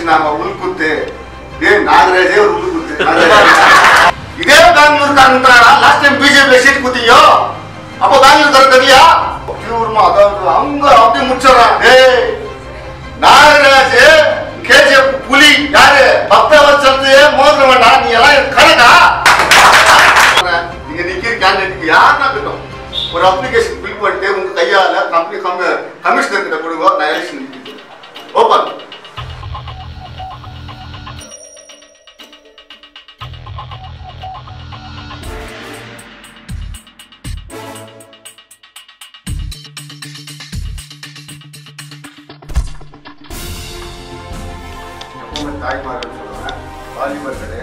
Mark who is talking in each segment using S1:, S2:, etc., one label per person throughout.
S1: பேசினாங்க உள்குத்து நாகராஜே ஒரு உள்குத்து இதே பெங்களூர் காரணத்தானா லாஸ்ட் டைம் பிஜேபி சீட் குத்தியோ அப்போ பெங்களூர் தர தெரியலையா பியூர்மா அதாவது அவங்க அப்படி முடிச்சிடறான் நாகராஜ் கேஜிஎஃப் புலி யாரு 10 வருஷத்து மோதிர வேண்டாம் நீ எல்லாம் கணக்கா நீங்க நிக்கிற கேண்டிடேட் யாருன்னா கிட்டும் ஒரு அப்ளிகேஷன் ஃபில் பண்ணிட்டு உங்க கையால கம்பெனி கமிஷனர் கிட்ட கொடுங்க நான் எலெக்ஷன் ஓபன் தாய்மார்கள் சொல்றேன் வாலிபர்களே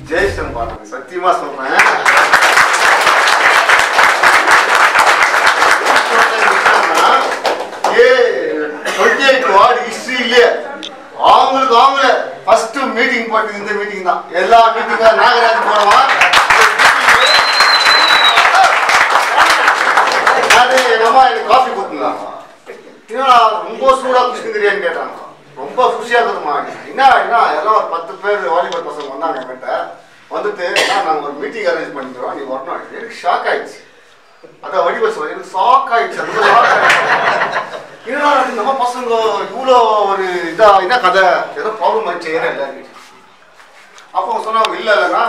S1: ஜெயசன் பாருங்க சத்தியமா சொல்றேன் அவங்களுக்கு அவங்கள ஃபர்ஸ்ட் மீட்டிங் போட்டு இந்த மீட்டிங் தான் எல்லா மீட்டிங்கும் நாகராஜ் போனவா எங்க அம்மா எனக்கு காஃபி கொடுத்துருந்தாங்க ரொம்ப சூடா குடிச்சுக்கிறியான்னு கேட்டாங்க ரொம்ப குஷியா இருக்குதுமா என்ன எல்லாம் ஒரு 10 பேர் வாலிபர் பசங்க வந்தாங்க என்கிட்ட வந்துட்டு நாங்கள் ஒரு மீட்டிங் அரேஞ்ச் பண்ணிக்கிறோம் நீ வரணும் எனக்கு ஷாக் ஆயிடுச்சு அதான் வடிவல் சொல்ல எனக்கு ஷாக் ஆயிடுச்சு என்னடா நம்ம பசங்க இவ்வளோ ஒரு என்ன கதை ஏதோ ப்ராப்ளம் ஆயிடுச்சு ஏன்னா எல்லாரும் அப்போ சொன்னாங்க இல்லைன்னா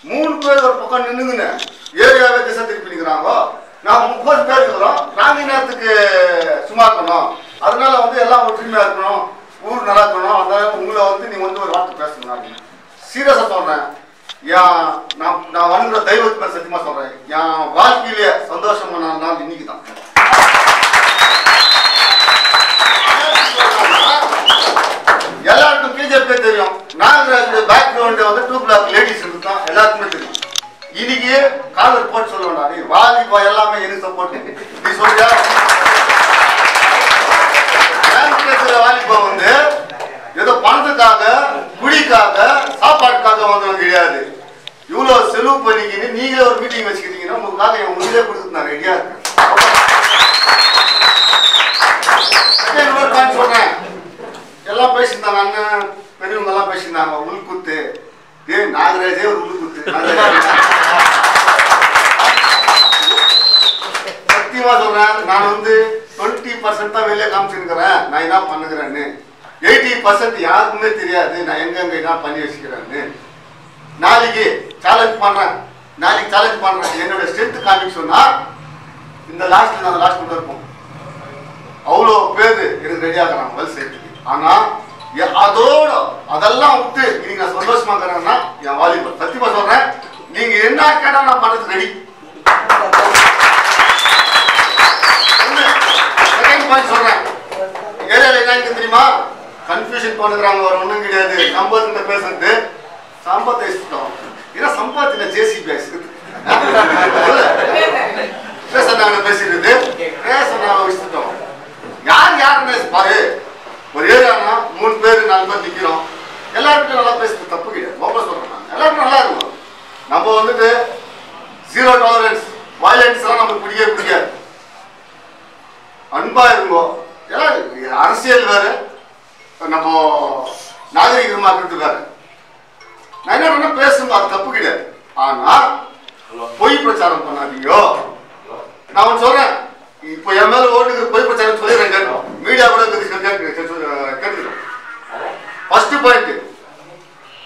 S1: 3 பேர் ஒரு பக்கம் நின்றுங்கன்னு ஏரியாவே திசை திருப்பி நிற்கிறாங்க நான் 30 பேர் இருக்கிறோம் நாங்கள் நேரத்துக்கு சும்மா இருக்கணும் அதனால வந்து எல்லாம் ஒற்றுமையா இருக்கணும் ஊர் நல்லா இருக்கணும் அதனால உங்களை வந்து நீங்க வந்து ஒரு வார்த்தை பேசணும் அப்படின்னு சீரியஸா சொல்றேன் நான் வணங்குற தெய்வத்து மேல சத்தியமா சொல்றேன் என் வாழ்க்கையிலேயே சந்தோஷமான நாள் இன்னைக்கு தான் எல்லாருக்கும் பிஜேபி தெரியும் நாகராஜ் பேக்ரவுண்ட் வந்து 2 பிளாக் லேடிஸ் தான் எல்லாருக்குமே தெரியும் இன்னைக்கு காலர் போட்டு சொல்ல வேண்டாம் நீ வாலிபா எல்லாமே எனக்கு சப்போர்ட் நீ சொல்றியா வாலிபா வந்து ஏதோ பணத்துக்காக குடிக்காக சாப்பாட்டுக்காக வந்தவங்க கிடையாது இவ்வளவு செலவு பண்ணிக்கின்னு நீங்களே ஒரு மீட்டிங் வச்சுக்கிட்டீங்கன்னா உங்களுக்காக என் உயிரே கொடுத்து நான் ரெடியா இருக்கேன் சொல்றேன் எல்லாம் பேசியிருந்தாங்க அண்ணன் பெரியவங்க எல்லாம் பேசியிருந்தாங்க உள்குத்து நாகராஜே ஒரு உள்குத்து சத்தியமா சொல்றேன் நான் வந்து 20% தான் வெளியே காமிச்சிருக்கிறேன் நான் என்ன பண்ணுகிறேன்னு 80% யாருக்குமே தெரியாது நான் எங்கெங்க என்ன பண்ணி வச்சுக்கிறேன்னு நாளைக்கு சேலஞ்ச் பண்றேன் என்னோட ஸ்ட்ரென்த் காமிக்க சொன்னா இந்த லாஸ்ட்ல நாங்கள் லாஸ்ட் கொண்டு இருப்போம் அவ்வளோ பேர் எனக்கு ரெடி ஆகிறாங்க வெல் சேஃப்டிக்கு ஆனா அதோட அதெல்லாம் விட்டு இன்னைக்கு நான் சந்தோஷமா இருக்கிறேன்னா என் வாலிபர் சத்தியமா சொல்றேன் நீங்க என்ன கேட்டா நான் பண்றதுக்கு ரெடி சொல்றேன் ஏரியால என்ன தெரியுமா கன்ஃபியூஷன் பண்ணுறாங்க ஒரு ஒன்றும் கிடையாது சம்பவத்திட்ட பேசுறது சம்பவத்தை இஷ்டம் ஏன்னா சம்பவத்தின ஜேசிபி பேசுறாங்க பேசிடுது பேசுறாங்க இஷ்டம் யாருன்னு பாரு ஒரு ஏரியானா 3 பேர் 4 பேர் நிற்கிறோம் எல்லாருக்கிட்டும் நல்லா பேசுறது தப்பு கிடையாது ஓப்பன் சொல்றேன் எல்லாருக்கும் நல்லா இருக்கும் நம்ம வந்துட்டு 0 டாலரன்ஸ் வயலன்ஸ் எல்லாம் நமக்கு பிடிக்காது அன்பா இருங்கோம் எல்லாம் அரசியல் வேற நம்ம நாகரிகமா இருக்கிறது வேற நான் என்ன பேசுங்க அது தப்பு கிடையாது ஆனா பொய் பிரச்சாரம் பண்ணாதீங்க நான் சொல்றேன் இப்போ என் மேல ஓட்டுக்கு பொய் பிரச்சாரம் சொல்லிடுறேன் மீடியா கூட கேட்டுக்கிறோம் ஃபர்ஸ்ட் பாயிண்ட்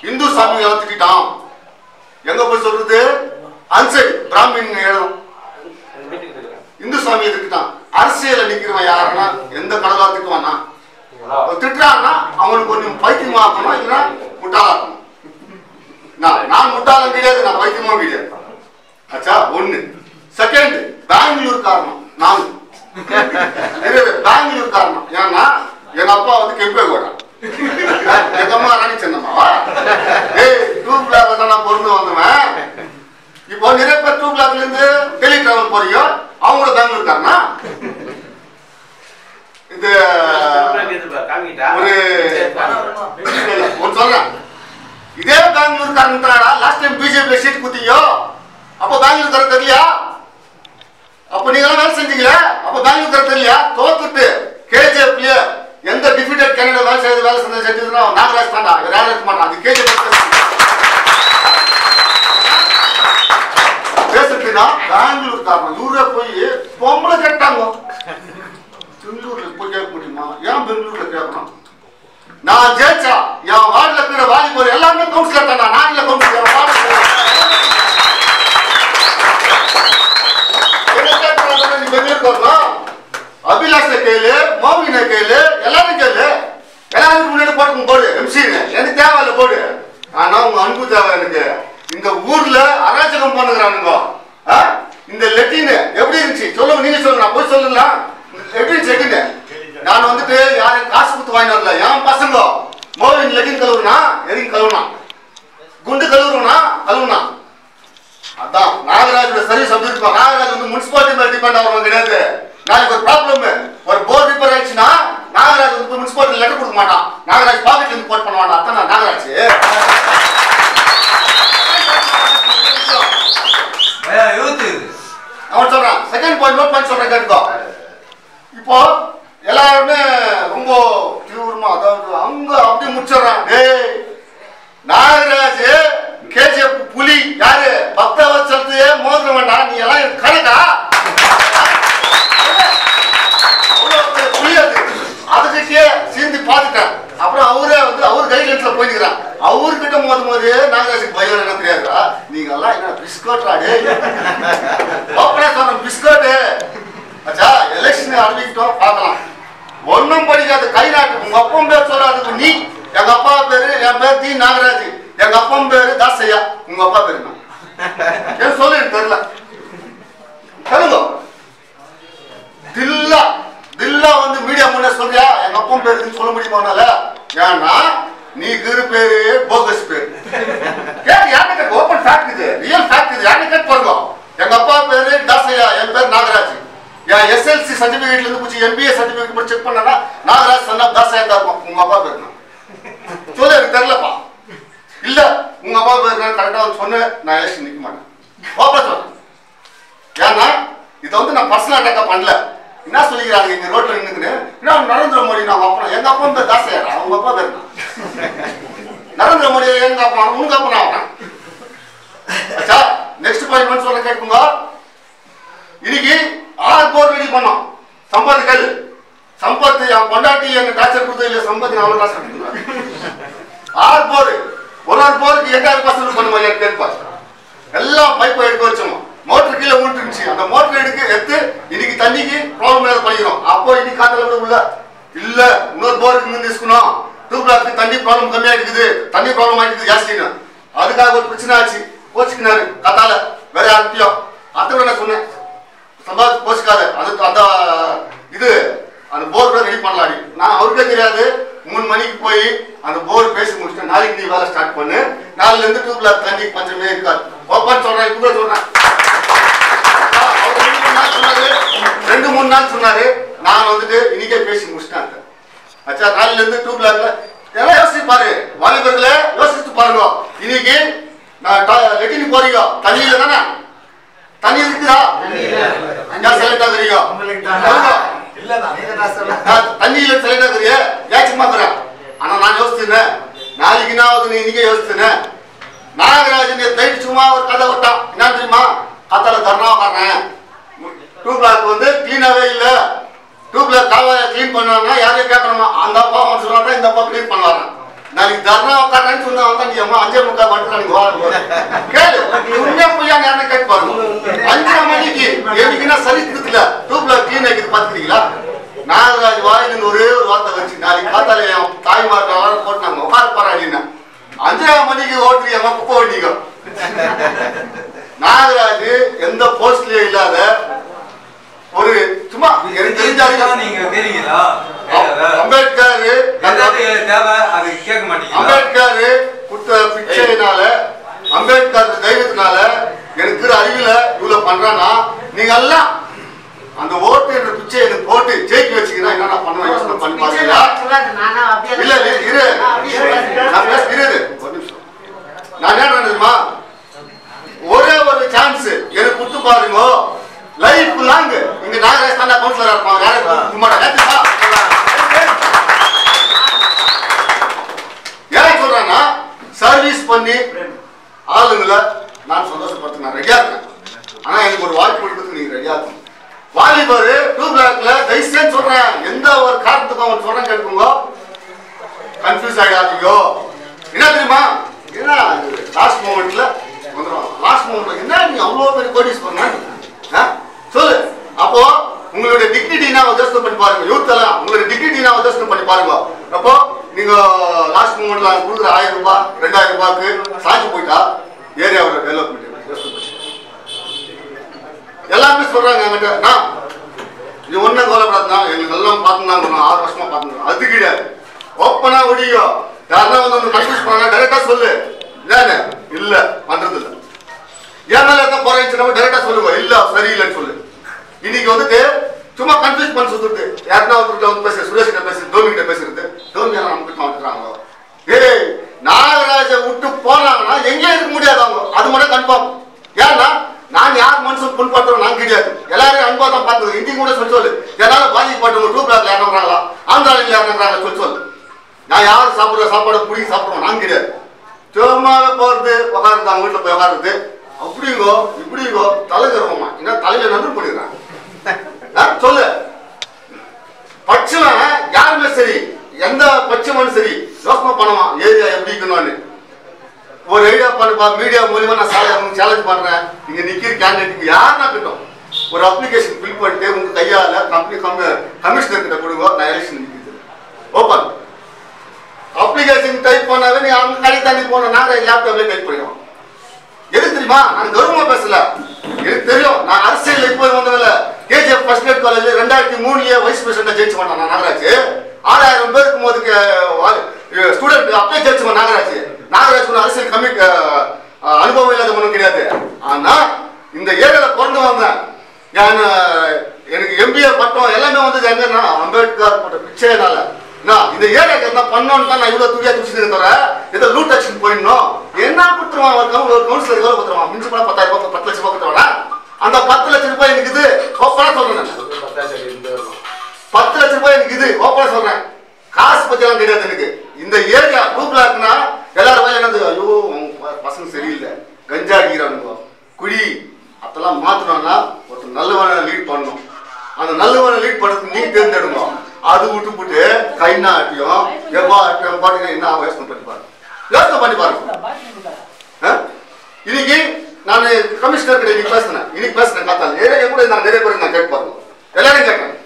S1: இந்து சாமி வளர்த்துக்கிட்டான் எங்க போய் சொல்றது அன்சைட் பிராமின் இடம் இந்து சாமி எதுக்கிட்டான் அரசியல நிக்கிறவன் யாருன்னா எந்த கடலா திட்டுவானா திட்டுறான்னா அவனுக்கு கொஞ்சம் பைத்தியமா ஆக்கணும் இல்லைன்னா முட்டாளாக்கணும் நான் முட்டாளம் கிடையாது நான் பைத்தியமா கிடையாது ஆச்சா ஒண்ணு செகண்ட் பெங்களூர் காரணம் நான் பெங்களூர் காரணம் ஏன்னா எங்க அப்பா வந்து கெம்பேகோடா எங்க அம்மா ராணி சென்னம்மாவா 2 பிளாக் தான் நான் பொருந்து வந்தவன் இப்போ நிறைய பேர் 2 பிளாக்ல இருந்து டெலி டிராவல் போறீங்க அவங்களோட பெங்களூர் காரணா இது ஒரு சொல்றேன் இதே பெங்களூர் காரணத்தானா லாஸ்ட் டைம் பிஜேபி சீட் குத்தியோ அப்போ பெங்களூர் தர தெரியலையா அப்ப நீங்க எல்லாம் வேலை செஞ்சீங்களா அப்ப பெங்களூர் தர தெரியலையா தோத்துட்டு கேஜிஎஃப்லயே எந்த டிஃபிட்டட் கேண்டிடேட் வேலை செஞ்சதுன்னா நாகராஜ் தாண்டா, இவர் யாரும் இருக்க மாட்டான். அது கேஜி பேசுறதுன்னா பெங்களூர் காரணம். இவரே போய் பொம்பளை கேட்டாங்க, பெங்களூர்ல போய் கேட்க முடியுமா? ஏன் பெங்களூர்ல கேட்கணும்? நான் ஜெயிச்சா என் வார்டுல இருக்கிற வாலிபர் எல்லாமே கவுன்சிலர் தாண்டா. நான் இல்ல கவுன்சிலர், நீ பெங்களூருக்கு வரலாம். அபிலாஷ கேளு, மோமின கேளு, எல்லாரும் கேளு. எல்லாரும் முன்னாடி போட்டு போடு எம்சின்னு. எனக்கு தேவையில்ல போடு. ஆனா உங்க அன்பு தேவை எனக்கு. இந்த ஊர்ல அராஜகம் பண்ணுகிறானுங்க. இந்த லெட்டின் எப்படி இருந்துச்சு சொல்லுங்க, நீங்க சொல்லுங்க, நான் போய் சொல்லுங்களா? எப்படி இருந்துச்சு? நான் வந்துட்டு யாரும் காசு கொடுத்து வாங்கி வரல. என் பசங்க மோவின் லெட்டின் கழுவுனா எதுக்கு கழுவுனா, குண்டு கழுவுனா கழுவுனா. அதான் நாகராஜோட சர்வீஸ் அப்படி இருக்கும். நாகராஜ் வந்து முனிசிபாலிட்டி மேல டிபெண்ட் ஆகிறவங்க கிடையாது. நாளைக்கு ஒரு ப்ராப்ளம், ஒரு போர்டு ரிப்பேர் ஆயிடுச்சுன்னா நாகராஜ் வந்து முனிசிபாலிட்டி லெட்டர் கொடுக்க மாட்டான். நாகராஜ் பாக்கெட்ல இருந்து போட் பண்ணுவான். அதான் நாகராஜ். அவன் சொல்றான். செகண்ட் பாயிண்ட் நோட் பண்ணி சொல்றேன், கேட்டுக்கோ. இப்போ எல்லாருமே ரொம்ப தீவிரமா, அதாவது அங்க அப்படி முடிச்சிடறான். டேய் நாகராஜ் கேஜிஎஃப் புலி யாரு பக்தவத்சலத்தையே மோதிர வேண்டாம். நீ எல்லாம் கணக்கா புலி அதுக்கிட்டே சீந்தி பார்த்துட்டேன். அப்புறம் அவரே வந்து அவர் கைட்லைன்ஸ்ல போயிருக்கிறான். அவர்கிட்ட மோதும் போது நாகராஜுக்கு பயம் என்ன தெரியாதா? நீங்க எல்லாம் என்ன பிஸ்கோட்ராடு சொன்ன பிஸ்கோட்டு. அச்சா எலெக்ஷன் அறிவிக்கிட்டோம், பார்க்கலாம். ஒன்னும் படிக்காது, கை நாட்டு. உங்க அப்பன் பேர் சொல்லாதுக்கு நீ. எங்க அப்பா பேரு, என் பேர் தி நாகராஜ். எங்க அப்பன் பேரு தாசையா. உங்க அப்பா பேரு என்ன சொல்லு தெரியல. சொல்லுங்க. தில்லா தில்லா வந்து மீடியா முன்ன சொல்றியா எங்க அப்பன் பேருன்னு சொல்ல முடியுமானால? ஏன்னா நீ இரு பேரு போகஸ் பேரு. கேட்டு யாருன்னு கேட்டு ஓப்பன் ஃபேக்ட், இது ரியல் ஃபேக்ட். இது யாருன்னு கேட்டு பாருங்க. எங்க அப்பா பேரு தாசையா, என் பேர் நாகராஜ். என் எஸ்எல்சி சர்டிபிகேட்ல இருந்து முடிச்சு எம்பிஏ சர்டிபிகேட் போய் செக் பண்ணா நாகராஜ் சன்னா தாசையா தான் இருக்கும். உங்க அப்பா பேரு சொல்லு, எனக்கு தெரியலப்பா. இல்ல உங்க அப்பா பேரு கரெக்டா சொன்ன நான் எலெக்ஷன் நிக்க மாட்டேன். ஓப்பன் சொல்றேன். ஏன்னா இதை வந்து நான் பர்சனல் அட்டாக்கா பண்ணல. என்ன சொல்லிக்கிறாங்க எங்க ரோட்ல நின்னுக்குன்னு? நரேந்திர மோடி நான் அப்பா, எங்க அப்பா பேர் தாசையாரா, அவங்க அப்பா பேரு நரேந்திர மோடி எங்க அப்பா, உங்க அப்பா நான் ஆகிறேன். அச்சா நெக்ஸ்ட் பாயிண்ட் சொல்ல கேட்குங்க. இன்னைக்கு 6 போர் ரெடி பண்ணோம். சம்பத் கேளு. சம்பத் என் பொண்டாட்டி எங்க டார்ச்சர் கொடுத்தது இல்ல, சம்பத் நான் அவ்வளவு டார்ச்சர் கொடுத்துருவேன். 6 போர், ஒரு போருக்கு 8000% பண்ணுமா கேட்பா. எல்லாம் பைப்பை எடுக்க வச்சோம். மோட்டர் கீழே விட்டுருந்துச்சு. அந்த மோட்டர் எடுத்து இன்னைக்கு தண்ணிக்கு ப்ராப்ளம் ஏதாவது பண்ணிக்கிறோம். அப்போ இன்னைக்கு காத்தல விட உள்ள இல்ல, இன்னொரு போருக்கு இருந்து తీసుకున్నాం. 2 பிளாக்கு தண்ணி ப்ராப்ளம் கம்மியா இருக்குது, தண்ணி ப்ராப்ளம் ஆயிடுது ஜாஸ்தின்னு. அதுக்காக ஒரு பிரச்சனை ஆச்சு. கோச்சிக்கினாரு கத்தால வேற யார்கிட்டயும். அத்தனை நான் சொன்னேன், சம்பாதிச்சு கோச்சிக்காது. அதுக்கு அந்த இது அந்த போர் ரெடி பண்ணலாடி. நான் அவருக்கே தெரியாது. 3 மணிக்கு போய் அந்த போர் பேசி முடிச்சுட்டேன். நாளைக்கு நீ வேலை ஸ்டார்ட் பண்ணு. நாளைல இருந்து 2 பிளாக் தண்ணி பஞ்சமே இருக்காது. ஓப்பன் சொல்றேன், இப்ப சொல்றேன். 2-3 நாள் சொன்னாரு. நான் வந்துட்டு இன்னைக்கே பேசி முடிச்சிட்டேன். அச்சா நாளைல இருந்து 2 பிளாக்ல எல்லாம் யோசிச்சு பாரு, வாலிபர்களே யோசிச்சு பாருங்க. இன்னைக்கு நான் லெட்டின் போறீங்க, தண்ணியில தானே? தண்ணி இருக்குதா? செலக்ட் ஆகுறீங்க, தண்ணியில செலக்ட் ஆகுறிய ஏச்சுமா இருக்கிறேன். ஆனா நான் யோசிச்சுனேன், நாளைக்கு நான் நீ இன்னைக்கே யோசிச்சுனேன். நாகராஜன் தைட்டு சும்மா ஒரு கதை விட்டான். என்ன தெரியுமா? கத்தால தர்ணா உட்காறேன். 2 பிளாக் வந்து கிளீனாவே இல்ல. 2 பிளாக் காவாய கிளீன் பண்ணாங்கன்னா யாரையும் கேட்கணுமா? அந்த அப்பா மட்டும் சொன்னா இந்த அப்பா கிளீன் பண்ணுவாங்க. நாளைக்கு தர்ணா உட்காறேன்னு சொன்னா நீ அம்மா 5:45 வந்துட்டு கேளு. உண்மையா பொய்யா யாருன்னு கேட்டு பாருங்க. 5:30 மணிக்கு எனக்குன்னா சரி இருக்குதுல 2 பிளாக் கிளீன் ஆகிட்டு பாத்துக்கிறீங்களா? நாகராஜ் வாயிலிருந்து ஒரே ஒரு வார்த்தை வச்சு நாளைக்கு காத்தால என் தாய்மார்கள் போட்டு நாங்க உட்கார போறாடின்னா 5:30 மணிக்கு ஓட்டுறியம்மா குப்பை வண்டிங்க. நாகராஜ் எந்த போஸ்ட்லயும் இல்லாத ஒரு சும்மா எனக்கு தெரிஞ்சாங்க. நீங்க தெரியுங்களா? அம்பேத்கர் அம்பேத்கர் கொடுத்த பிச்சைனால, அம்பேத்கர் தைரியத்தினால எனக்கு அறிவில இவ்வளவு பண்றானா, நீங்க எல்லாம் அந்த ஓட்டு என்ற பிச்சை எனக்கு போட்டு ஜெயிக்க வச்சுக்கிறா என்ன பண்ணுவேன் யோசனை பண்ணி பாத்தீங்களா? இல்ல இரு, நான் பேச இரு ஒரு நிமிஷம். நான் என்ன தெரியுமா, ஒரே ஒரு சான்ஸ் எனக்கு கொடுத்து பாருங்க. லைஃப் லாங் இங்க நாகராஜ் தான் கவுன்சிலரா இருப்பாங்க. யாரும் சந்தோஷப்படுத்த நான் ரெடியா இருக்கேன். ஆனா எனக்கு ஒரு வாய்ப்பு கொடுத்து நீங்க ரெடியா இருக்கணும். வாலிபர் 2 பிளாக்ல தயவுசெய்து சொல்றேன், எந்த ஒரு காரணத்துக்கும் அவன் சொல்றேன் கேட்குங்க, கன்ஃபியூஸ் ஆகிடாதீங்க. என்ன தெரியுமா, ஏன்னா லாஸ்ட் மூமெண்ட்ல வந்துடும். லாஸ்ட் மூமெண்ட்ல என்ன நீங்க அவ்வளோ பெரிய கோடிஸ் பண்ண சொல்லு. அப்போ உங்களுடைய டிக்னிட்டி நான் அட்ஜஸ்ட் பண்ணி பாருங்க. யூத் எல்லாம் உங்களுடைய டிக்னிட்டி நான் அட்ஜஸ்ட் பண்ணி பாருங்க. அப்போ நீங்க லாஸ்ட் மூமெண்ட்ல கொடுக்குற 1000 ரூபாய் 2000 ரூபாய்க்கு சாட்சி போயிட்டா ஏரியாவோட டெவலப்மெண்ட் எல்லாமே சொல்றாங்க என்கிட்ட. நான் இது ஒன்னும் கவலைப்படாதுன்னா எங்களுக்கு எல்லாம் பார்த்துனாங்க, 6 வருஷமா பார்த்துங்க. அது கிடையாது, ஓப்பனா ஒடியோ. யாருன்னா வந்து கன்ஃபியூஸ் பண்ணா டைரக்டா சொல்லு. இல்ல இல்ல பண்றது இல்ல, என் மேல இருக்க போறேன்னு டைரக்டா சொல்லுங்க. இல்ல சரியில்லைன்னு சொல்லு. இன்னைக்கு வந்துட்டு சும்மா கன்ஃபியூஸ் பண்ணி சொல்லிட்டு யாருன்னா ஒருத்தர் வந்து பேச, சுரேஷ் கிட்ட பேசு, தோனி கிட்ட பேசுறது, தோனி எல்லாம் நம்ம கிட்ட வந்துடுறாங்க. ஏய் நாகராஜ விட்டு போனாங்கன்னா எங்கேயும் இருக்க முடியாது அவங்க, அது மட்டும் கன்ஃபார்ம். ஏன்னா நான் யார் மனுஷன் புண்படுறோம் நான் கிடையாது, எல்லாரையும் அன்பா தான் பார்த்தது. இந்தி கூட சொல்லு, என்னால பாதிக்கப்பட்டவங்க 2 பிளாக்ல இறங்குறாங்களா, ஆந்திராவில் இறங்குறாங்களா சொல்லு. நான் யாரும் சாப்பிடுற சாப்பாடு பிடிச்சி சாப்பிடுவோம் நான் கிடையாது. சும்மாவே போறது, உட்காருது, அவங்க வீட்டுல போய் உட்காருது, அப்படிங்கோ இப்படிங்கோ தலைகருவமா. என்ன தலையில நன்று பண்ணிடுறாங்க சொல்லு. பட்சவன் யாருமே சரி, எந்த பட்சமும் சரி யோசனை பண்ணுவான் ஏரியா எப்படி இருக்கணும்னு. ஒரு ஐடியா பண்ணுப்பா, மீடியா மூலியமா நான் சேலஞ்ச் பண்றேன். இங்க நிக்கிற கேண்டிடேட்டுக்கு யாருன்னா கிட்டும் ஒரு அப்ளிகேஷன் ஃபில் பண்ணிட்டு உங்க கையால கம்பெனி கமிஷனர் கிட்ட கொடுங்க, நான் எலெக்ஷன் நிற்கிறது ஓப்பன். அப்ளிகேஷன் டைப் பண்ணாவே நீ அவங்க கடை தாண்டி போன நாங்க லேப்டாப்ல டைப் பண்ணிடுவோம். எது தெரியுமா, நான் கௌரவமா பேசல, எனக்கு தெரியும். நான் அரசியல் இப்போ வந்ததில்ல. KGF first grade college 2003 vice president ஜெயிச்சு பண்ணேன் நான். நாகராஜ் 6000 பேருக்கு போதுக்கு ஸ்டூடெண்ட் அப்படியே ஜெயிச்சு பண்ண நாகராஜ். நாகராஜ் அரசியல் கம்மி அனுபவம் இல்லாத ஒன்றும் கிடையாது. ஆனா இந்த ஏரியால பிறந்து வந்தேன். எனக்கு எம்பிஏ பட்டம் எல்லாமே வந்தது எங்கன்னா அம்பேத்கர் போட்ட பிச்சைனால. இந்த ஏரியாக்கு என்ன பண்ணோன்னு தான் நான் இவ்வளவு துணியா துடிச்சு தவிர ஏதோ லூட் ஆக்ஷன் போயிடணும். என்ன கொடுத்துருவான் ஒரு கவுன்சிலர் எவ்வளவு கொடுத்துருவான், மிஞ்சி போனா 10,000 ரூபாய் 10 லட்சம் ரூபாய் கொடுத்துருவானா. அந்த 10 லட்சம் ரூபாய் எனக்கு இது ஓப்பனா சொல்றேன். 10 லட்சம் ரூபாய் எனக்கு இது ஓப்பனா சொல்றேன். காசு பத்தி எல்லாம் கிடையாது எனக்கு. இந்த ஏரியா 2 பிளாக்னா எல்லாரும் வயல என்னது, ஐயோ பசங்க சரியில்லை, கஞ்சா அடிக்கிறானுங்க, குடி, அதெல்லாம் மாத்தணும்னா ஒருத்தர் நல்லவனை லீட் பண்ணணும். அந்த நல்லவனை லீட் பண்ணுறது நீ தேர்ந்தெடுக்கணும். அது விட்டு போட்டு கை நாட்டியும் பாட்டு என்ன யோசனை பண்ணி பாருங்க, யோசனை பண்ணி பாருங்க. இன்னைக்கு நான் கமிஷனர் கிட்ட இன்னைக்கு பேசுனேன் காத்தால என் கூட நான் நிறைய பேருக்கு நான் கேட்டு பாருங்க, எல்லாரையும் கேட்கறேன்.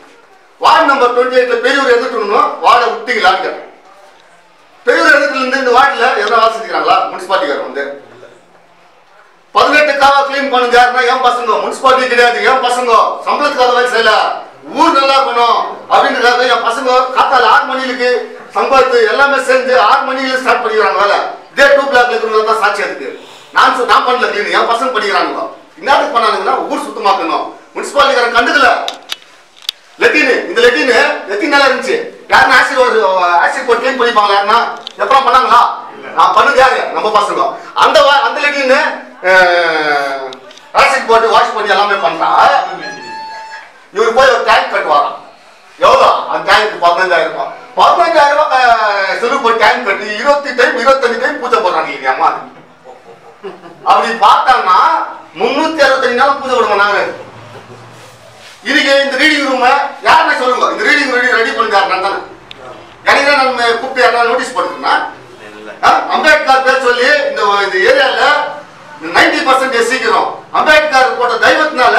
S1: வார்டு நம்பர் 28 பெரியூர் எதிர்க்கணும், வார்டை விட்டீங்களான்னு கேட்டேன். பெரியூர் இடத்துல இருந்து இந்த வார்டுல எதனா வேலை செஞ்சுக்கிறாங்களா? முனிசிபாலிட்டிக்காரர் வந்து 18 காவா கிளீன் பண்ணுங்க. என் பசங்க முனிசிபாலிட்டி கிடையாது, என் பசங்க சம்பளத்துக்காக வேலை செய்யல, ஊர் நல்லா இருக்கணும் அப்படின்றதுக்காக என் பசங்க காத்தால 6 மணிக்கு சம்பாதித்து எல்லாமே சேர்ந்து 6 மணிக்கு ஸ்டார்ட் பண்ணிக்கிறாங்க வேலை. இதே 2 பிளாக்ல இருக்கிறவங்க தான் சாட்சி அதுக்கு. நான் பண்ணல கிளீன், என் பசங்க பண்ணிக்கிறாங்க. என்னத்துக்கு பண்ணாங்கன்னா ஊர் சுத்தமாக்கணும். முனிசிபாலிட்டிக்காரன் கண்டுக்கல. இந்த லெட்டின் எத்தனை நாளா இருந்துச்சு? யாருன்னா ஆசிட் போட்டு கிளீன் பண்ணிப்பாங்க? யாருன்னா எப்பறம் பண்ணாங்களா? நான் பண்ணுது யாரு? நம்ம பசங்க. அந்த லெட்டின் ஆசிட் போட்டு வாஷ் பண்ணி எல்லாமே பண்றா. இவரு போய் ஒரு டேங்க் கட்டுவாராம். எவ்வளோ அந்த டேங்க்? 15,000 ரூபாய். 15,000 ரூபாய் செலவு போய் டேங்க் கட்டி 25 டைம் பூஜை போடுறாங்க இல்லையா அம்மா. அப்படி பார்த்தாங்கன்னா 365 நாள் பூஜை விடுவோம் நாங்க. இன்னைக்கு இந்த ரீடிங் ரூம் யாருன்னு சொல்லுங்க, இந்த ரீடிங் ரெடி பண்ணிருக்காரு நான் தானே. எனக்கு தான் நம்ம கூப்பிட்டு யாராவது நோட்டீஸ் போட்டுருக்கா? அம்பேத்கர் பேர் சொல்லி இந்த ஏரியால 90% சீக்கிரம் அம்பேத்கர் போட்ட தெய்வத்தினால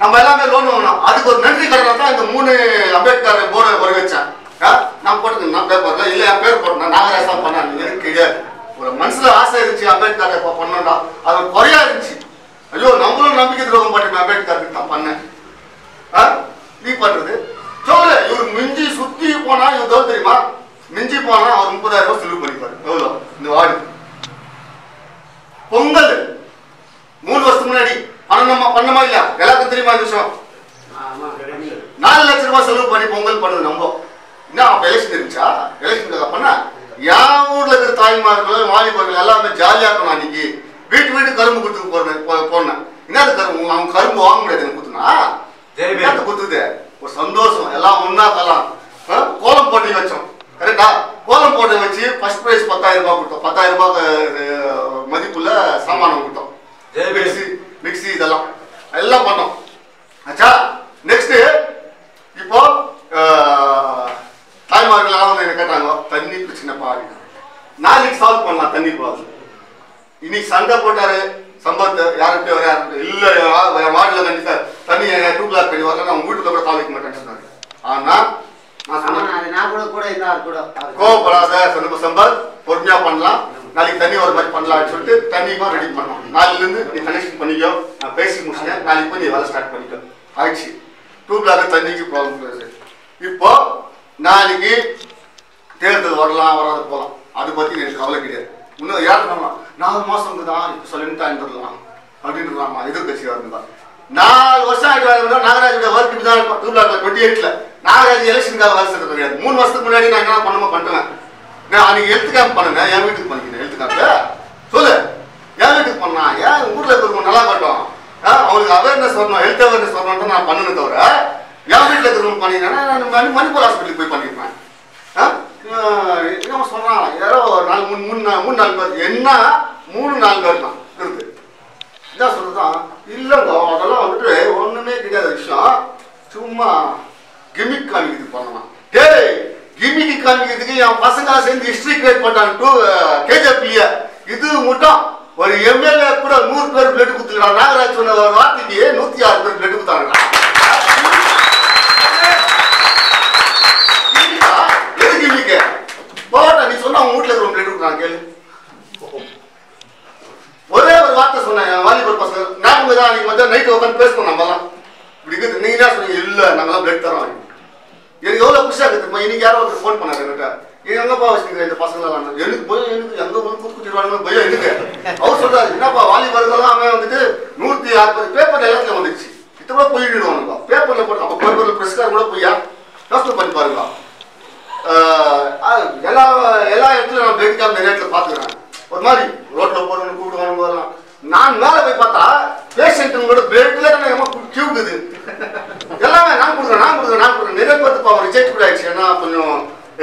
S1: நம்ம எல்லாமே லோன் வாங்கணும். அதுக்கு ஒரு நன்றி கடனை தான் இந்த 3 அம்பேத்கர் போர்டை வர வச்சேன். நான் போட்டுக்கேன், நான் பேர் போடல, இல்லை என் பேர் போட்டேன், நாகராஜ் தான் பண்ணேன். எனக்கு கிடையாது, ஒரு மனசுல ஆசை இருந்துச்சு அம்பேத்கர் இப்போ பண்ணோம்டா, அது குறையா இருந்துச்சு. ஐயோ நம்மளும் நம்பிக்கை துரோகம் பண்ணிட்டு அம்பேத்கருக்கு தான் பண்ணேன். நீ பண்றது சொல்லு. இவரு மிஞ்சி சுத்தி போனா இவரு தெரியுமா, மிஞ்சி போனா அவர் 30,000 ரூபாய் செலவு பண்ணிப்பாரு. எவ்வளோ இந்த வார்டு பொங்கல் 3 வருஷத்துக்கு முன்னாடி பண்ணமா இல்லையா? எல்லாருக்கும் தெரியுமா இந்த விஷயம்? 4 லட்சம் ரூபாய் செலவு பண்ணி பொங்கல் பண்ணது நம்ம. என்ன அப்ப எலெக்ஷன் இருந்துச்சா? எலெக்ஷனுக்காக பண்ண என் ஊர்ல இருக்கிற தாய்மார்கள் வாலிபர்கள் எல்லாமே ஜாலியா இருக்கணும். அன்னைக்கு வீட்டு கரும்பு கொடுத்து போனேன். என்ன கரும்பு? அவங்க கரும்பு வாங்க முடியாது எனக்கு குத்துனா குத்துது. ஒரு சந்தோஷம், எல்லாம் ஒன்னா கலாம். கோலம் போட்டி வச்சோம், கரெக்டா? கோலம் போட்டி வச்சு ஃபர்ஸ்ட் பிரைஸ் 10,000 ரூபாய் கொடுத்தோம். 10,000 ரூபாய் மதிப்புள்ள சாமானம் கொடுத்தோம். மிக்ஸி இதெல்லாம் எல்லாம் பண்ணோம் ஆச்சா. நெக்ஸ்ட் இப்போ தாய்மார்கள் எல்லாம் வந்து என்ன கேட்டாங்க, தண்ணி பிரச்சனைப்பா. நாளைக்கு சால்வ் பண்ணலாம் தண்ணி ப்ராப்ளம். இன்னைக்கு சண்டை போட்டாரு சம்பத்து யாருக்கிட்ட வர இல்ல வார்டில் கண்டிப்பா தண்ணி டூப்ல கட்டி வரல, நான் வீட்டுல கூட கால் வைக்க மாட்டேன்னு சொன்னாரு. ஆனா கோவப்படாத சம்பத், பொறுமையா பண்ணலாம், நாளைக்கு தண்ணி வர மாதிரி பண்ணலாம்னு சொல்லிட்டு தண்ணியுமா ரெடி பண்ணோம். நாளைல இருந்து நீ கனெக்ஷன் பண்ணிக்கோ, நான் பேசி முடிச்சேன், நாளைக்கு போய் நீ வேலை ஸ்டார்ட் பண்ணிக்கோ ஆயிடுச்சு. டூப்ல தண்ணிக்கு ப்ராப்ளம். இப்போ நாளைக்கு தேர்தல் வரலாம் வராது போகலாம், அதை பத்தி எனக்கு கவலை கிடையாது. இன்னும் யார் சொல்லலாம் 4 மாசம் வந்துதான் இப்போ சொல்லிட்டு இருந்துடலாம் அப்படின்றாமா எதிர்கட்சியாக இருந்தா. 4 வருஷம் ஆகிட்டு நாகராஜோட ஒர்க் தான் இருக்கும். 28ல நாகராஜ் எலெக்ஷனுக்காக வேலை செய்யறது கிடையாது. 3 வருஷத்துக்கு முன்னாடி நான் என்ன பண்ணாம பண்ணுவேன். நான் அன்னைக்கு ஹெல்த் கேம்ப் பண்ணுங்க, என் வீட்டுக்கு பண்ணிக்கிறேன். ஹெல்த் கேம்ப் சொல்லு, என் வீட்டுக்கு பண்ணா ஏன் ஊர்ல இருக்கிறவங்க நல்லா காட்டும், அவங்களுக்கு அவேர்னஸ் வரணும், ஹெல்த் அவேர்னஸ் வரணும்னு நான் பண்ணணும். தவிர என் வீட்டில் இருக்கிறவங்க பண்ணிங்கன்னா நான் மணிப்பால் ஹாஸ்பிட்டலுக்கு போய் பண்ணிருப்பேன். என்ன சொல்றான், யாரோ 3-4 பேர், என்ன 3-4 பேர் தான் இருக்கு. என்ன சொல்றதுதான் இல்லைங்க, அதெல்லாம் வந்துட்டு ஒண்ணுமே கிடையாத விஷயம், சும்மா கிமிக் காமிக்கிறதுக்கு பண்ணலாம். டேய், கிமிக்கு காமிக்கிறதுக்கு என் பசங்க சேர்ந்து ஹிஸ்டரி கிரியேட் பண்ணாங்க கேஜிஎஃப்ல. இது மட்டும் ஒரு எம்எல்ஏ கூட 100 பேர் பிளட் குத்துக்கிறான். நாகராஜ் சொன்ன ஒரு வார்த்தைக்கு 106 பேர் பிளட் குத்தாங்க. எது கிமிக்கு போட்டா நீ சொன்னா அவங்க வீட்டுல இருக்கிற பிளட் குத்துறாங்க கேளு. ஒரே ஒரு வார்த்தை சொன்னேன் வாலிபர் பசங்க ஞாபகம் தான். நீங்க வந்து நைட்டு உட்காந்து பேசணும், நம்மலாம் இப்படி இருக்குது. நீங்க என்ன சொன்னீங்க, இல்ல நாங்கெல்லாம் பிளட் தரோம். எனக்கு எவ்வளவு புதுசா இருக்குது. இன்னைக்கு யாரோ ஒருத்தர் ஃபோன் பண்ணாரு என்கிட்ட, எங்கப்பா வச்சுக்கிறேன் இந்த பசங்களெல்லாம். எனக்கு பயம், எனக்கு எங்க வந்து குத்துக்குட்டிடுவாங்க பயம் எனக்கு. அவர் சொல்றாரு, என்னப்பா வாலிபர்கள்லாம் அவன் வந்துட்டு 106 பேப்பர்ல எல்லாத்துல வந்துச்சு, இத்த கூட போயிடுவானுங்க பேப்பர்ல போட்டு. அப்ப பேப்பர்ல பிரஸ்கார் கூட போய்யா யோசனை பண்ணி பாருங்க. எல்லா இடத்துல நான் பிளட் கேம்ப் நிறைய இடத்துல பாத்துக்கிறேன். ஒரு மாதிரி ரோட்ல போறவங்க கூப்பிடுவானுங்க. நான் மேல போய் பார்த்தா பேஷண்ட்டுங்களோட பிளட்ல கியூக்குது எல்லாமே. நான் கொடுக்குறேன் நிறைய பேருக்கு ரிஜெக்ட் கூட ஆயிடுச்சு. ஏன்னா கொஞ்சம்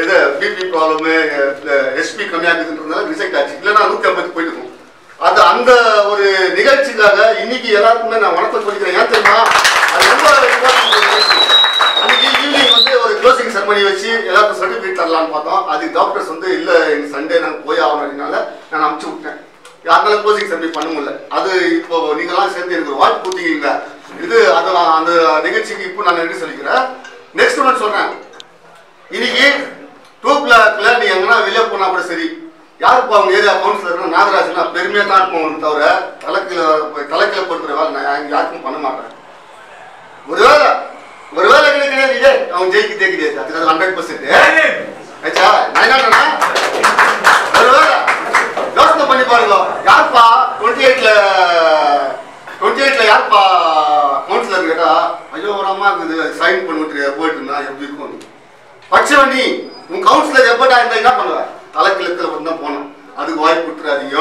S1: இது பிபி ப்ராப்ளமு, எஸ்பி கம்மியாகுதுன்றதுனால ரிஜெக்ட் ஆச்சு. இல்லைன்னா 150 போயிட்டு இருக்கும். அது அந்த ஒரு நிகழ்ச்சிக்காக இன்னைக்கு எல்லாருக்குமே நான் வணக்கம் சொல்லிக்கிறேன். ஏன் தெரியுமா, அது ரொம்ப அன்னைக்கு ஈவினிங் வந்து ஒரு க்ளோசிங் செரமனி வச்சு எல்லாருக்கும் சர்டிஃபிகேட் தரலான்னு பார்த்தோம். அதுக்கு டாக்டர்ஸ் வந்து இல்லை எங்கள் சண்டே நாங்கள் போய் ஆகணும்னால நான் அனுப்பிச்சு விட்டேன். அதனால க்ளோசிங் செரமனி பண்ண முடியல. அது இப்போ நீங்களாம் சேர்ந்து எனக்கு ஒரு வாய்ப்பு கொடுத்தீங்க. இது அதெல்லாம் அந்த நிகழ்ச்சிக்கு இப்போ நான் நன்றி சொல்லிக்கிறேன். நெக்ஸ்ட் ஒன்று சொல்றேன், இன்னைக்கு 2 பிளாக்ல நீ எங்கன்னா வெளியே போனா கூட சரி, யாருப்பா அவங்க ஏரியா கவுன்சிலர் நாகராஜ்னா பெருமையா தான் போகணும். தவிர தலைக்கில போட்டுக்கிற வேலை நான் யாருக்கும் பண்ண மாட்டேன். ஒருவேளை கிடையாது, அவன் ஜெயிக்கிட்டே கிடையாது. அதுக்கு 100%. நான் என்ன ஒருவேளை யோசனை பண்ணி பாருங்க, யாருப்பா 28ல யாருப்பா கவுன்சிலர் கேட்டா, ஐயோ ஒரு அம்மா இருக்குது சைன் பண்ணிட்டு போயிட்டு இருந்தா எப்படி இருக்கும். பச்சவண்ணி உன் கவுன்சிலர் எப்படா இருந்தா என்ன பண்ணுவ, தலைக்கிழக்கில் வந்து தான் போனோம். அதுக்கு வாய்ப்பு கொடுத்துறாதீங்க.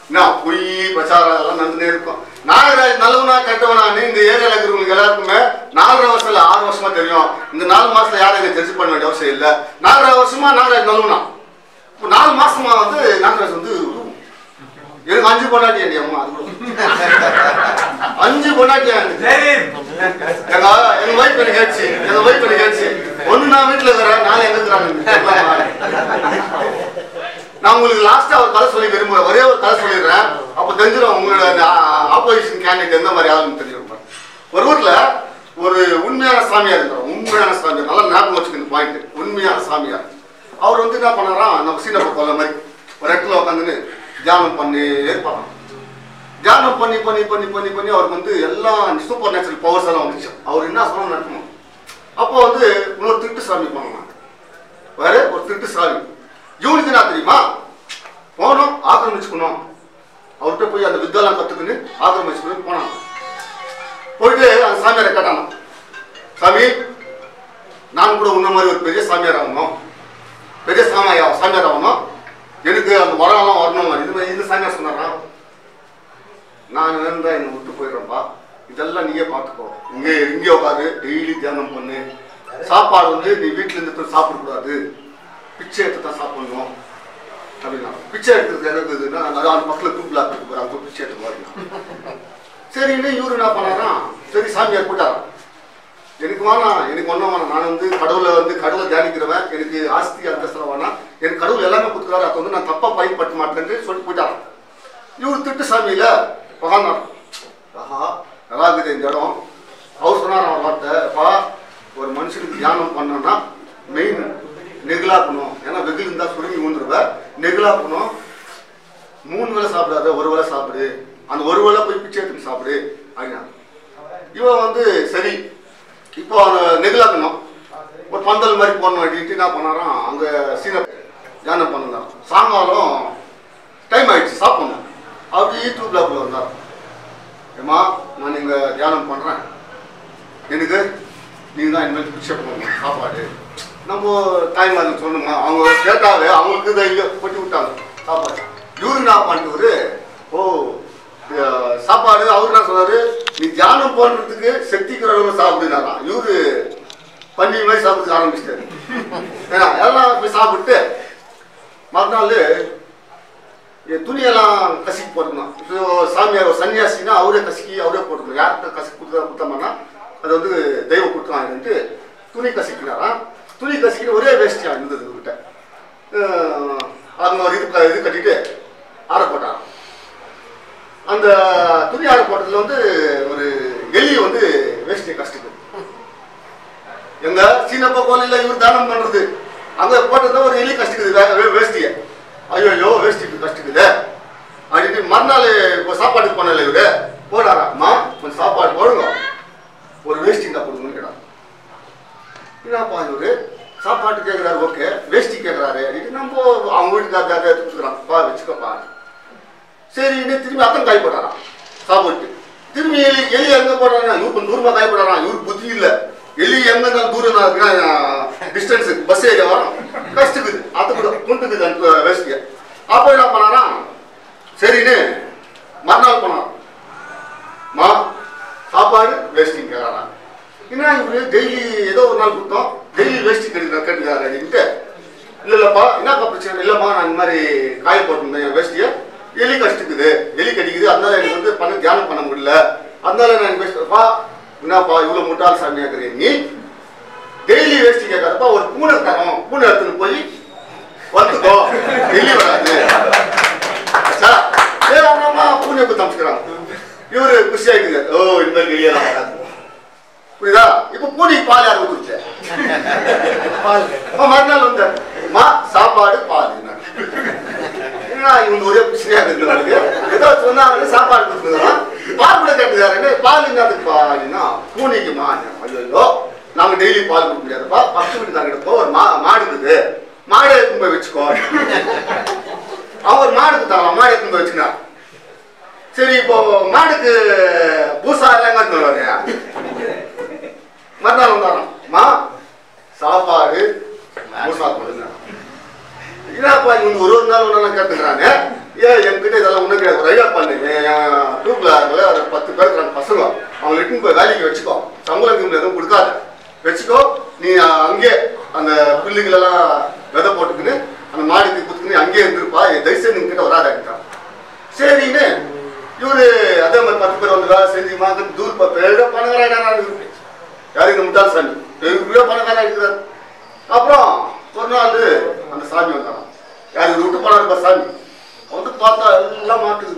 S1: என்ன பொய் பிரச்சாரம் எல்லாம் நடந்துட்டே இருக்கும். நாகராஜ் நல்லவனா கெட்டவனான்னு இந்த ஏரியாவில் இருக்கிறவங்களுக்கு எல்லாருக்குமே 4.5 வருஷம் இல்லை 6 வருஷமா தெரியும். இந்த 4 மாசத்துல யாரும் எனக்கு ஜட்ஜ் பண்ண வேண்டிய அவசியம் இல்லை. 4.5 வருஷமா நாகராஜ் நல்லவனா. இப்போ 4 மாசமா வந்து நாகராஜ் வந்து எனக்கு 5 பொண்டாட்டி அடி அம்மா, அது கூட 5 பொண்டாட்டி எங்க ஒய்ஃப் எனக்கு கேட்டுச்சு. ஒண்ணு நான் வீட்டுல இருக்கிறேன், 4 எங்க இருக்கிறாங்க. நான் உங்களுக்கு லாஸ்டா ஒரு கதை சொல்லி விரும்புறேன், ஒரே ஒரு கதை சொல்லிடுறேன். அப்ப தெரிஞ்சிடும் உங்களோட ஆப்போசிஷன் கேண்டிடேட் எந்த மாதிரி ஆளுன்னு தெரிஞ்சிருப்பாங்க. ஒரு ஊர்ல ஒரு உண்மையான சாமியார் இருக்கிறோம். உண்மையான சாமியார், நல்லா ஞாபகம் வச்சுக்க பாயிண்ட். உண்மையான சாமியார் அவர் வந்து என்ன பண்ணாராம், நம்ம சீனப்ப கொல்ல மாதிரி ஒரு இடத்துல உட்காந்துன்னு தியானம் பண்ணி இருப்பாங்க. தியானம் பண்ணி அவருக்கு வந்து எல்லா சூப்பர் நேச்சுரல் பவர்ஸ் எல்லாம் வந்துச்சு. அவர் என்ன சொல்லணும்னு நடக்கணும். அப்போ வந்து இன்னொரு திருட்டு சாமி பண்ணலாம், வேற ஒரு திருட்டு சாமி. இவனுக்கு என்ன தெரியுமா, போனோம் ஆக்கிரமிச்சுக்கணும். அவர்கிட்ட போய் அந்த வித்தெல்லாம் கத்துக்குன்னு ஆக்கிரமிச்சுக்கணும் போனான். போயிட்டு அந்த சாமியாரை கேட்டானா, சாமி நான் கூட உன்ன மாதிரி ஒரு பெரிய சாமியார் ஆகணும், பெரிய சாமியார் ஆகணும், எனக்கு அந்த வரலாம் வரணும். இந்த சாமியார் சொன்னாரா, நான் இருந்தா என்னை விட்டு போயிடுறேன்ப்பா, இதெல்லாம் நீயே பார்த்துக்கோ, இங்கே உட்காரு, டெய்லி தியானம் பண்ணு, சாப்பாடு வந்து நீ வீட்டுல இருந்து போய் சாப்பிடக்கூடாது, பிச்சை எடுத்து தான் சாப்பிடணும், அப்படின்னா பிச்சை எடுக்கிறது எனக்குதுன்னா அந்த பக்கத்தில் குரூப்ல இருக்கு அவங்க பிச்சை எடுத்து வரணும். சரின்னு இவரு என்ன பண்ணாராம், சரி சாமியார் போட்டாராம், எனக்கு வேணாம், எனக்கு ஒன்றும் வேணாம், நான் வந்து கடவுளை தியானிக்கிறவன், எனக்கு ஆஸ்தி அந்தஸ்தில் வேணாம், எனக்கு கடவுள் எல்லாமே கொடுக்குறாரு, அதை வந்து நான் தப்பா பயன்படுத்த மாட்டேன்னு சொல்லிட்டு போயிட்டாராம். இவர் திட்டு சாமியில பகாந்தார். ஆஹா நல்லா இருக்குது இந்த இடம். அவர் சொன்னார் அவன் வார்த்தைப்பா, ஒரு மனுஷனுக்கு தியானம் பண்ணோம்னா மெயின் நெகிலாக்கணும், ஏன்னா வெகுள் இருந்தா சுருங்கி ஊந்துருவேன், நெகிலாக்கணும், 3 வேளை சாப்பிடாத 1 வேளை சாப்பிடு, அந்த 1 வேளை போய் பிச்சை எடுத்து சாப்பிடு அப்படின்னா. இவன் வந்து சரி இப்போ நெகிலாக்கணும், ஒரு பந்தல் மாதிரி போடணும் அப்படின்ட்டு என்ன பண்ணாராம், அங்கே சீன தியானம் பண்ணலாம். சாயங்காலம் டைம் ஆயிடுச்சு சாப்பிடணும். அப்படி யூடியூப்ல வந்தார், ஏமா நான் இங்கே தியானம் பண்ணுறேன், எனக்கு நீங்கள் தான் இனிமேல் பிச்சை பண்ணணும் சாப்பாடு. நம்ம தாய்மார்கள் சொன்னோமா, அவங்க கேட்டாவே அவங்களுக்கு இதை இங்கே கொட்டி விட்டாங்க சாப்பாடு. இவரு என்ன பண்ணிட்டு ஓ சாப்பாடு அவரு என்ன சொன்னாரு, நீ தியானம் போடுறதுக்கு சக்திக்கிற அளவு சாப்பிடுனாராம். இவரு பண்ணி மாதிரி சாப்பிட்டு ஆரம்பிச்சிட்டாரு. ஏன்னா எல்லாம் போய் சாப்பிட்டு மறுநாள் துணியெல்லாம் கசிக்கு போட்டுக்கணும். சாமியார் சன்னியாசினா அவரே கசிக்கி அவரே போட்டுக்கணும். யார்கிட்ட கசிக்கு கொடுத்தாமன்னா அது வந்து தெய்வம் கொடுத்தாங்கன்ட்டு துணி கசிக்கினாராம். துணி கசிக்கிட்டு ஒரே வேஸ்டியா இருந்தது கிட்ட. அவங்க ஒரு இது கட்டிட்டு ஆற போட்டாராம். அந்த துணி ஆற போட்டதுல வந்து ஒரு எலி வந்து வேஷ்டியை கஷ்டக்குது. எங்க சீனப்பா கோலையில் இவர் தானம் பண்றது அங்க போட்டதுதான் ஒரு எலி கஷ்டக்குது வேஷ்டிய. ஐயோ வேஷ்டிக்கு கஷ்டக்குது அப்படின்னு மறுநாள் இப்போ சாப்பாட்டுக்கு போனல இவரு போடாராம்மா, கொஞ்சம் சாப்பாடு போடுங்க, ஒரு வேஷ்டி தான் கொடுங்கன்னு கேட்டார். என்னப்பா இவரு சாப்பாட்டு கேட்குறாரு, ஓகே வேஷ்டி கேட்குறாரு அப்படின்னு நம்ம அவங்க வீட்டுக்காரங்க எடுத்துக்கிறாங்கப்பா வச்சுக்கப்பா. சரின்னு திரும்பி அத்தனை காய் போட்டாராம் சாப்பிட்டு. திரும்பி எலி எங்க போடுறாங்க, இவரு கொஞ்சம் தூரமா காய் போடுறான். இவருக்கு புத்தி இல்லை, எலி எங்க தூரம் டிஸ்டன்ஸ் பஸ் ஏரியா வரும் கஷ்டக்குது, அது கூட குண்டுக்குது அந்த வேஷ்டிய. அப்போ என்ன பண்ணாராம், சரின்னு மறுநாள் போனாராம், மா சாப்பாடு வேஷ்டி கேட்கறாராம். ஏன்னா இவரு டெய்லி ஏதோ ஒரு நாள் கொடுத்தோம், டெய்லி வேஷ்டி கேட்டுக்காரு அப்படின்ட்டு. இல்லைல்லப்பா என்னப்பா பிரச்சனை, இல்லைம்மா நான் இந்த மாதிரி காய போட்டிருந்தேன் என் வேஷ்டியை, எலி கஷ்டக்குது, எலி கடிக்குது, அதனால எனக்கு வந்து தியானம் பண்ண முடியல, அதனால நான் வேஷ்டிப்பா. என்னப்பா இவ்வளவு முட்டாள் சாமி கேட்குறீங்க, நீ டெய்லி வேஷ்டி கேட்காதப்பா, ஒரு பூனை தரோம், பூனை எடுத்துன்னு போய் வந்துக்கோ, டெய்லி வராது ஏமா பூனை போய் தம்பிச்சுக்கிறாங்க. இவரு குஷியாயிக்குது, ஓ இனிமேல் வெளியெல்லாம் வராது, புரியுதா? இப்ப பூனைக்கு பால் யார் ஊத்துச்சு, மறுநாள் வந்து மா சாப்பாடு பால். இவங்க ஒரே பிரச்சனையா இருக்கு, ஏதோ சொன்னாங்க சாப்பாடு கொடுத்துருந்தோம், பால் கூட கேட்டுக்காரு, பால் என்னதுக்குப்பா அப்படின்னா பூனைக்குமா. ஐயோ நாங்க டெய்லி பால் கொடுக்க முடியாதுப்பா, 10 வீட்டுக்காரங்க எடுப்போம், ஒரு மாடு இருக்குது, மாடு எடுத்து போய் வச்சுக்கோ. அவங்க ஒரு மாடு கொடுத்தாங்க, மாடு எடுத்து போய் வச்சுக்கினார். சரி இப்போ மாடுக்கு பூசா எல்லாம் வருவாங்க. மறுநாள் வந்தாராம், மா சாப்பாடு பூசா கொடுங்க. என்னப்பா இவங்க ஒரு நாள் ஒன்று கேட்டுக்கிறாங்க, ஏன் என்கிட்ட இதெல்லாம் ஒன்றும் கிடையாது, ஒரு ஐடியா பண்ணுங்க, என் டூப்ல ஒரு 10 பேர் இருக்கிறாங்க பசங்க, அவங்க இட்டுன்னு போய் வேலைக்கு வச்சுக்கோ, சம்பளம் எதுவும் கொடுக்காது வச்சுக்கோ, நீ அங்கே அந்த புல்லுங்களெல்லாம் விதை போட்டுக்கின்னு அந்த மாடுக்கு கொடுத்துக்கின்னு அங்கேயே இருந்திருப்பா, தயவுசெய்து எங்ககிட்ட வராதாக்கிட்டான். சரின்னு இவரு அதே மாதிரி 10 பேர் வந்து வேலை செஞ்சு மாதிரி தூர் பெரிய பணக்காரா இருக்கு. யாரும் இந்த முட்டாள் சாமி பெரிய பணக்காரா இருக்கிறார். அப்புறம் ஒரு நாள் அந்த சாமி வந்தாராம், யாரு விட்டு போனாருப்பா சாமி வந்து பார்த்தா எல்லாம் மாட்டுது,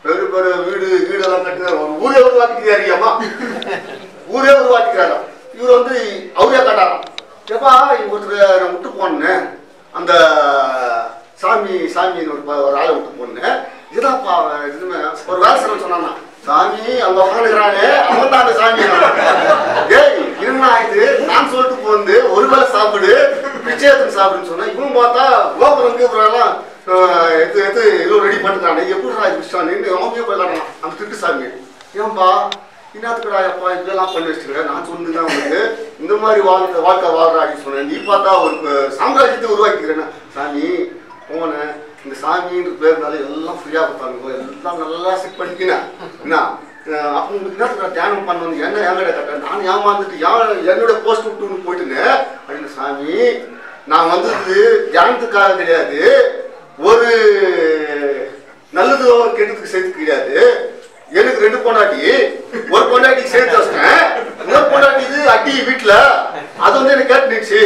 S1: பெரிய பெரிய வீடெல்லாம் கட்டுறாரு, ஒரு ஊரே உருவாக்கிக்கிறாரியாமா, ஊரே உருவாக்கிக்கிறாராம். இவர் வந்து அவரே காட்டாராம், எப்பா ஒருத்தர் நான் விட்டு போனேன், அந்த சாமின்னு ஒரு ஆளை விட்டு போனேன், இதுதான்ப்பா இதுமே ஒரு வேலை செய்ய சொன்னான்னா, சாமி அங்க உட்காந்துக்கிறானே அவன் தான் அந்த சாமி. ஏய் என்ன ஆயிடுது, நான் சொல்லிட்டு போந்து ஒரு வேளை சாப்பிடு பிச்சையத்துக்கு சாப்பிடுன்னு சொன்னா, இவன் பார்த்தா கோபுரம் எல்லாம் எடுத்து எல்லாம் ரெடி பண்ணிட்டானே, எப்படி விஷயம் அவங்க போயிடலாம் அந்த திட்டு சாமி. ஏன்பா என்னத்துக்குடா எப்பா இதெல்லாம் பண்ணி வச்சுக்கிறேன், நான் சொன்னதுதான் உங்களுக்கு இந்த மாதிரி வாழ்க்கை வாழ்றா அப்படின்னு சொன்னேன், நீ பார்த்தா ஒரு சாம்ராஜ்யத்தை உருவாக்கிக்கிறேன்னா. சாமி போனேன், இந்த சாமின்ற பேருனால எல்லாம் ஃப்ரீயா கொடுத்தாங்க, எல்லாம் நல்லா செட் பண்ணிக்கினேன் என்ன, அப்போ உங்களுக்கு என்ன தியானம் பண்ண வந்து என்ன எங்கட கட்ட, நான் ஏமாந்துட்டு என்னோட போஸ்ட் விட்டு போயிட்டுனேன் அப்படின்னு. சாமி நான் வந்தது தியானத்துக்காக கிடையாது, ஒரு நல்லது கெட்டதுக்கு சேர்த்து கிடையாது. எனக்கு 2 பொண்டாட்டி, ஒரு பொண்டாட்டிக்கு சேர்த்து வச்சிட்டேன், இன்னொரு பொண்டாட்டி இது அடி வீட்டுல அது வந்து எனக்கு கேட்டுச்சு.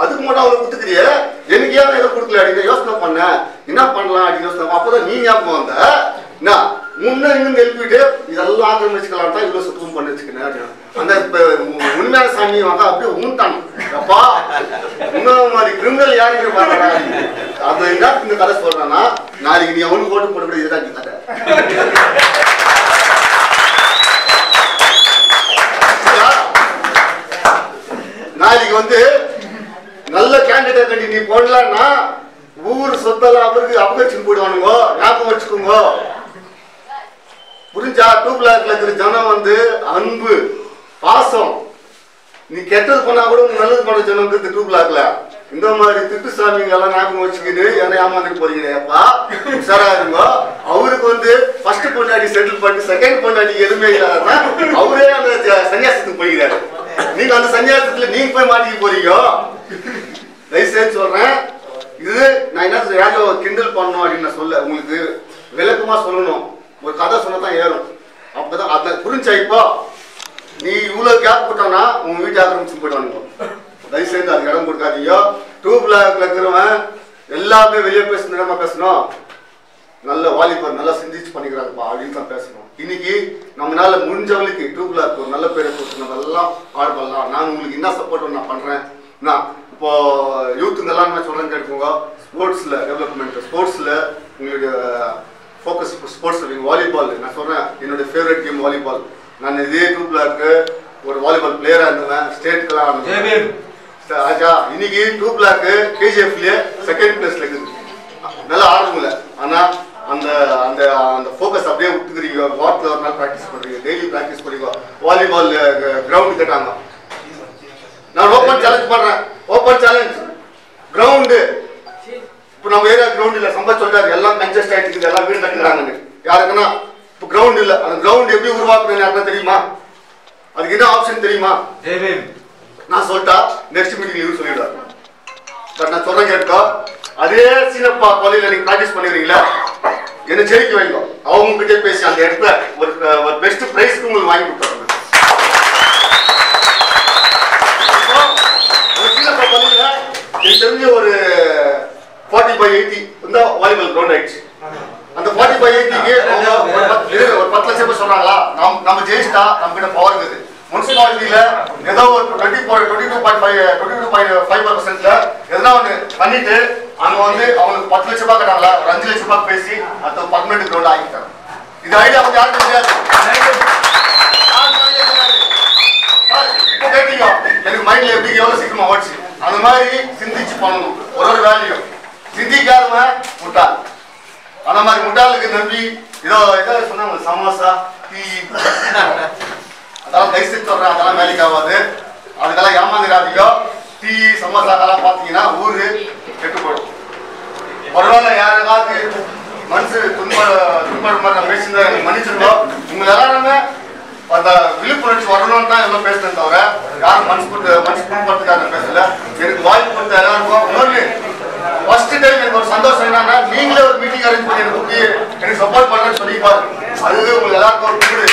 S1: அதுக்கு மட்டும் அவங்களுக்கு கொடுத்துக்கிறிய, எனக்கு ஏன் எதை கொடுக்கல அப்படின்னு யோசனை பண்ண, என்ன பண்ணலாம் அப்படின்னு யோசனை. அப்பதான் நீ ஞாபகம் வந்த, என்ன முன்ன இன்னும் எழுப்பிட்டு இதெல்லாம் ஆக்கிரமிச்சுக்கலாம் தான் இவ்வளவு சுத்தம் பண்ணி வச்சுக்கணும். அந்த உண்மையான சாமி வந்து அப்படியே உண்டான் அப்பா இன்னும் மாதிரி கிரிமினல் யாருக்கு பாருங்க. அது என்ன இந்த கதை சொல்றேன்னா, நாளைக்கு நீ அவனுக்கு ஓட்டு போட்டு இதுதான் நீ கதை. நாளைக்கு வந்து நல்ல கேண்டிடேட் கண்டி நீ போடலன்னா ஊர் சொத்தெல்லாம் அவருக்கு அபகரிச்சு போயிடுவானுங்க. ஞாபகம் வச்சுக்கோங்க. புரிஞ்சா? 2 பிளாக்ல இருக்கிற ஜனம் வந்து அன்பு பாசம். நீ கெட்டது பண்ணா கூட நல்லது பண்ண ஜனம் இருக்குது 2 பிளாக்ல. இந்த மாதிரி திட்டு சாமிங்க எல்லாம் ஞாபகம் வச்சுக்கிட்டு என்ன ஏமாந்துட்டு போறீங்கப்பா. உஷாரா இருங்க. அவருக்கு வந்து ஃபர்ஸ்ட் பொண்டாட்டி செட்டில் பண்ணி செகண்ட் பொண்டாட்டி எதுவுமே இல்லாதான் அவரே அந்த சன்னியாசத்துக்கு போய்கிறாரு. நீங்க அந்த சன்னியாசத்துல நீங்க போய் மாட்டிக்க போறீங்க. தயவுசெய்து சொல்றேன், இது நான் என்ன யாரோ கிண்டல் பண்ணணும் அப்படின்னு நான் சொல்ல, உங்களுக்கு விளக்கமா சொல்லணும். ஒரு கதை சொன்னதான் ஏறும். அப்பதான் அதை புரிஞ்சா. இப்போ நீ இவ்வளவு கேப் போட்டோம்னா உங்க வீட்டு ஆக்கிரமிச்சு போயிடுவானுங்க. தயவுசெய்து அதுக்கு இடம் கொடுக்காதீங்க. 2 பிளாக்ல இருக்கிறவன் எல்லாமே வெளியே பேசணும், பேசணும். நல்ல வாலிபர் நல்லா சிந்திச்சு பண்ணிக்கிறாங்கப்பா அப்படின்னு தான் பேசணும். இன்னைக்கு நம்மளால முடிஞ்சவங்களுக்கு 2 பிளாக் ஒரு நல்ல பேரை கொடுத்து நம்ம எல்லாம் பாடுபடலாம். நான் உங்களுக்கு என்ன சப்போர்ட் நான் பண்றேன். நான் இப்போ யூத்துங்க எல்லாம் என்ன சொல்றேன்னு கேட்டுக்கோங்க. ஸ்போர்ட்ஸ்ல டெவலப்மெண்ட், ஸ்போர்ட்ஸ்ல உங்களுடைய ஃபோக்கஸ் ஸ்போர்ட்ஸ் வாலிபால். நான் சொல்றேன் என்னுடைய ஃபேவரட் கேம் வாலிபால். நான் இதே 2 பிளாக் ஒரு வாலிபால் பிளேயரா இருந்தேன். ஸ்டேட்லாம் ஆச்சா. இன்னைக்கு 2 பிளாக் கேஜிஎஃப்லயே செகண்ட் பிளேஸ்ல இருக்குது. நல்லா ஆடுங்கள. ஆனா அந்த அந்த அந்த ஃபோக்கஸ் அப்படியே விட்டுக்கிறீங்க. வாரத்தில் ஒரு நாள் ப்ராக்டிஸ் பண்றீங்க, டெய்லி ப்ராக்டிஸ் பண்ணுறீங்க. வாலிபால் கிரவுண்ட் கேட்டாங்க. நான் ஓப்பன் சேலஞ்ச் பண்றேன். Open challenge ground. இப்போ நம்ம ஏரியா கிரவுண்ட் இல்லை. சம்பா சொல்றாரு எல்லாம் கன்ஜஸ்ட் ஆயிட்டு எல்லாம் வீடு கட்டுக்கிறாங்கன்னு. யாருக்குன்னா இப்போ கிரவுண்ட் இல்லை. அந்த கிரவுண்ட் எப்படி உருவாக்குறேன்னு யாருன்னா தெரியுமா? அதுக்கு என்ன ஆப்ஷன் தெரியுமா? நான் சொல்லிட்டா நெக்ஸ்ட் மீட்டிங் இவர் சொல்லிடுவார். பட் நான் சொல்றேன் கேட்டோ. அதே சீனப்பா காலையில நீங்க ப்ராக்டிஸ் பண்ணிடுறீங்களா, என்ன ஜெயிக்க வைங்க. அவங்க கிட்டே பேசி அந்த இடத்துல ஒரு பெஸ்ட் பிரைஸ்க்கு உங்களுக்கு வாங்கி கொடுத்தாங்க. சீனப்பா காலையில எனக்கு தெரிஞ்ச ஒரு 40/80 இந்த வாலிபால் கிரவுண்ட் ஆயிடுச்சு. அந்த 40/80க்கு ஒரு 10 லட்சம் பேர் சொல்றாங்களா, நம்ம ஜெயிச்சிட்டா நம்ம கிட்ட பவர் இருக்குது. முனிசிபாலிட்டியில ஏதோ ஒரு 22.5% எதனா ஒண்ணு பண்ணிட்டு அங்க வந்து அவங்களுக்கு 10 லட்சம் ரூபாய் கட்டாங்களா, ஒரு 5 லட்சம் ரூபாய் பேசி அது பர்மனன்ட் கிரவுண்ட் ஆகிட்டாங்க. இது ஐடியா அவங்க யாருக்கும் தெரியாது. இப்போ கேட்டீங்க எனக்கு மைண்ட்ல எப்படி எவ்வளவு சீக்கிரமா ஓடிச்சு. அந்த மாதிரி சிந்திச்சு பண்ணணும். ஒரு வேல்யூ சிந்திக்காதவ முட்டாள். அந்த மாதிரி முட்டாளுக்கு நம்பி ஏதோ சொன்னாங்க சமோசா டீ அதெல்லாம் கைசி சொல்றேன். அதெல்லாம் வேலைக்கு ஆகாது. அதுக்கெல்லாம் ஏமாந்துடாதீங்க. டீ சமோசாக்கெல்லாம் பார்த்தீங்கன்னா ஊரு கெட்டு போடும். ஒருவேளை யாராவது மனசு துன்பம் பேசியிருந்தா எனக்கு மன்னிச்சிருந்தோம். உங்க எல்லாருமே அந்த விழிப்புணர்ச்சி வரணும்னு தான் எல்லாம் பேசுறேன் தவிர யாரும் மனசு துன்பத்துக்காக பேசல. எனக்கு வாய்ப்பு கொடுத்த எல்லாருக்கும் இன்னொன்று ஃபர்ஸ்ட் டைம் எனக்கு ஒரு சந்தோஷம் என்னன்னா நீங்களே ஒரு மீட்டிங் அரேஞ்ச் பண்ணி எனக்கு சப்போர்ட் பண்றேன்னு சொல்லிப்பாரு. அது உங்களுக்கு எல்லாருக்கும் ஒரு